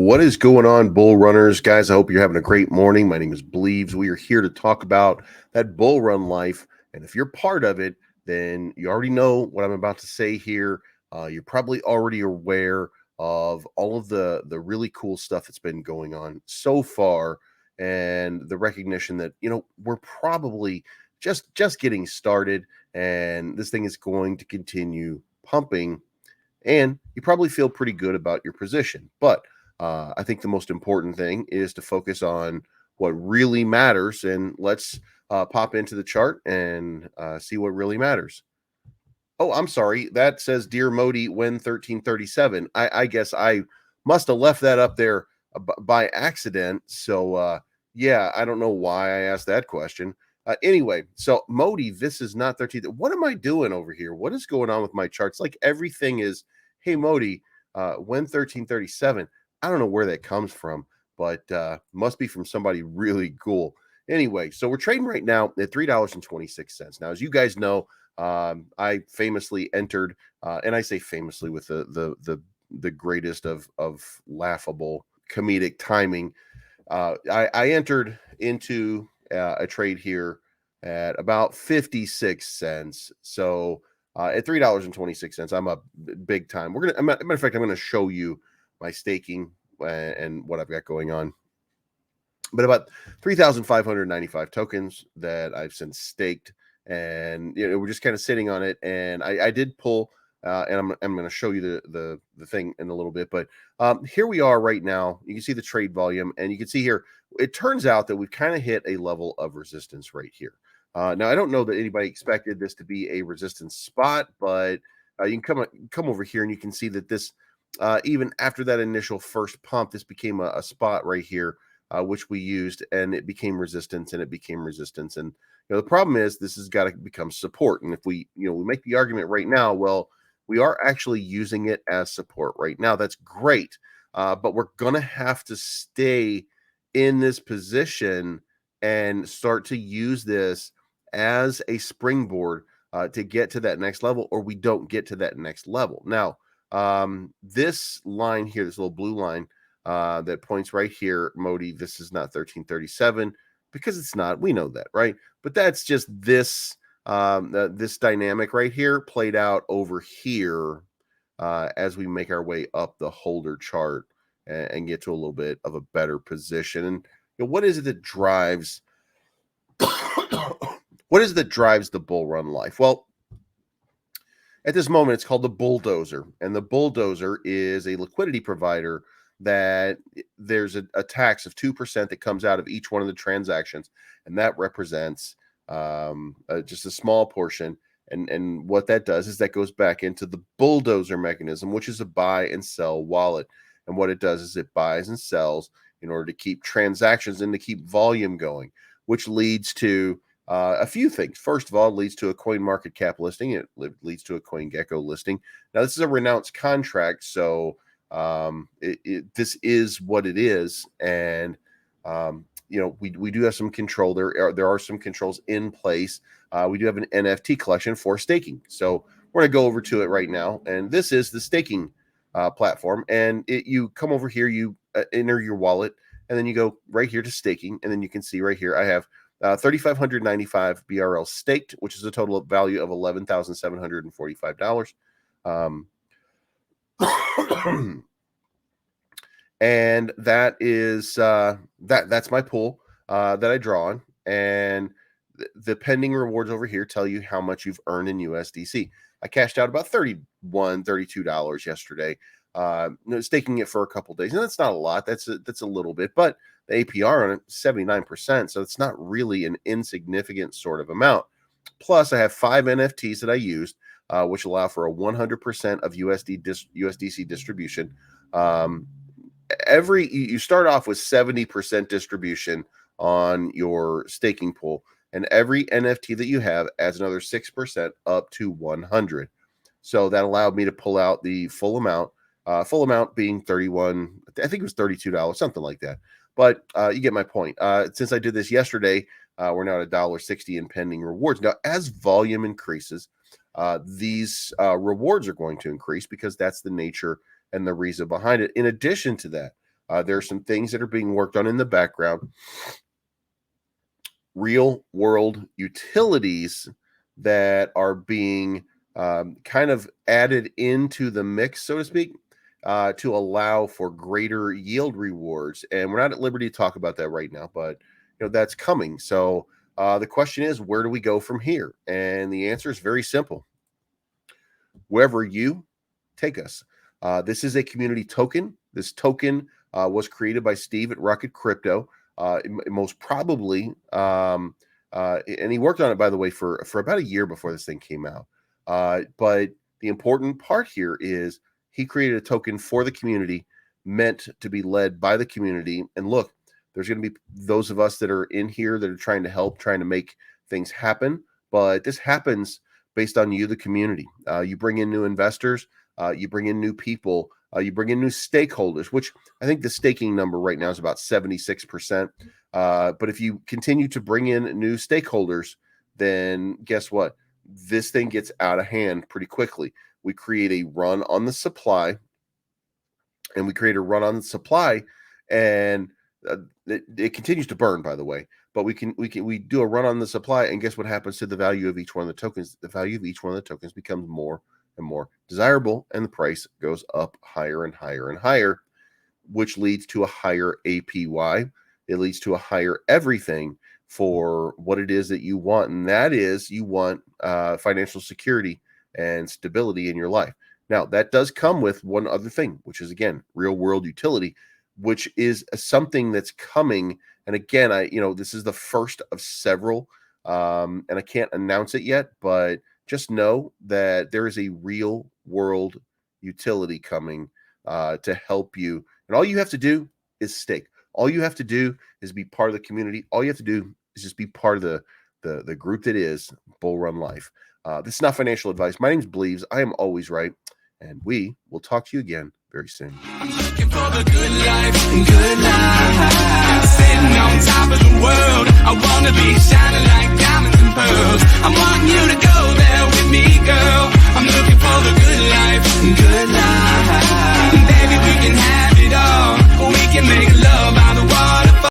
What is going on, bull runners? Guys, I hope you're having a great morning. My name is Bleaves. We are here to talk about that bull run life. And if you're part of it, then you already know what I'm about to say here. You're probably already aware of all of the really cool stuff that's been going on so far, and the recognition that, we're probably just getting started, and this thing is going to continue pumping, and you probably feel pretty good about your position. But I think the most important thing is to focus on what really matters. And let's pop into the chart and see what really matters. Oh, I'm sorry. That says Dear Modi, when 1337. I guess I must have left that up there by accident. So, yeah, I don't know why I asked that question. Anyway, so Modi, this is not 13. What am I doing over here? What is going on with my charts? Like everything is, hey, Modi, when 1337. I don't know where that comes from, but must be from somebody really cool. Anyway, so we're trading right now at $3.26. Now, as you guys know, I famously entered, and I say famously with the greatest of laughable comedic timing. I entered into a trade here at about 56 cents. So at $3.26, I'm up big time. We're gonna, matter of fact, I'm gonna show you my staking and what I've got going on. But about 3,595 tokens that I've since staked, and we're just kind of sitting on it. And I did pull, and I'm going to show you the thing in a little bit. But here we are right now. You can see the trade volume, and you can see here. It turns out that we've kind of hit a level of resistance right here. Now I don't know that anybody expected this to be a resistance spot, but you can come over here and you can see that this, even after that initial first pump, this became a spot right here. Which we used, and it became resistance, and it became resistance. And the problem is this has got to become support. And if we make the argument right now, well, we are actually using it as support right now. That's great, but we're gonna have to stay in this position and start to use this as a springboard to get to that next level, or we don't get to that next level. Now, this line here, this little blue line, that points right here, Modi, this is not 1337, because it's not. We know that, right? But that's just this this dynamic right here played out over here as we make our way up the holder chart and get to a little bit of a better position. And what is it that drives what is it that drives the bull run life? Well, at this moment, it's called the bulldozer, and the bulldozer is a liquidity provider that there's a tax of 2% that comes out of each one of the transactions, and that represents just a small portion. And what that does is that goes back into the bulldozer mechanism, which is a buy and sell wallet. And what it does is it buys and sells in order to keep transactions and to keep volume going, which leads to a few things. First of all, it leads to a coin market cap listing. It leads to a CoinGecko listing. Now, this is a renounced contract, so this is what it is. And we do have some control. There are some controls in place. We do have an NFT collection for staking, so we're going to go over to it right now. And this is the staking platform. And you come over here, you enter your wallet, and then you go right here to staking. And then you can see right here I have 3,595 BRL staked, which is a total value of $11,745. And that is that's my pool that I draw on, and the pending rewards over here tell you how much you've earned in USDC. I cashed out about $32 yesterday, staking it for a couple days, and that's not a lot. That's a little bit, but the APR on it 79%, so it's not really an insignificant sort of amount. Plus, I have 5 NFTs that I used, which allow for a 100% of USDC distribution. You start off with 70% distribution on your staking pool, and every NFT that you have adds another 6% up to 100. So that allowed me to pull out the full amount being 31, I think it was $32, something like that. But you get my point. Since I did this yesterday, we're now at $1.60 in pending rewards. Now, as volume increases, these rewards are going to increase, because that's the nature and the reason behind it. In addition to that, There are some things that are being worked on in the background. Real world utilities that are being kind of added into the mix, so to speak, to allow for greater yield rewards. And we're not at liberty to talk about that right now, but that's coming. So the question is, where do we go from here? And the answer is very simple. Wherever you take us. This is a community token. This token was created by Steve at Rocket Crypto. Most probably, and he worked on it, by the way, for about a year before this thing came out. But the important part here is he created a token for the community, meant to be led by the community. And look, there's going to be those of us that are in here that are trying to help, trying to make things happen. But this happens based on you, the community. You bring in new investors, you bring in new people, you bring in new stakeholders, which I think the staking number right now is about 76%. But if you continue to bring in new stakeholders, then guess what? This thing gets out of hand pretty quickly. We create a run on the supply, and it continues to burn, by the way. But we do a run on the supply, and guess what happens to the value of each one of the tokens? The value of each one of the tokens becomes more and more desirable, and the price goes up higher and higher and higher, which leads to a higher APY. It leads to a higher everything for what it is that you want, and that is you want financial security and stability in your life. Now, that does come with one other thing, which is, again, real world utility, which is something that's coming. And again, this is the first of several, and I can't announce it yet, but just know that there is a real world utility coming to help you. And all you have to do is stake. All you have to do is be part of the community. All you have to do is just be part of the group that is Bullrun Life. This is not financial advice. My name's Bleaves. I am always right. And we will talk to you again very soon. I'm looking for the good life.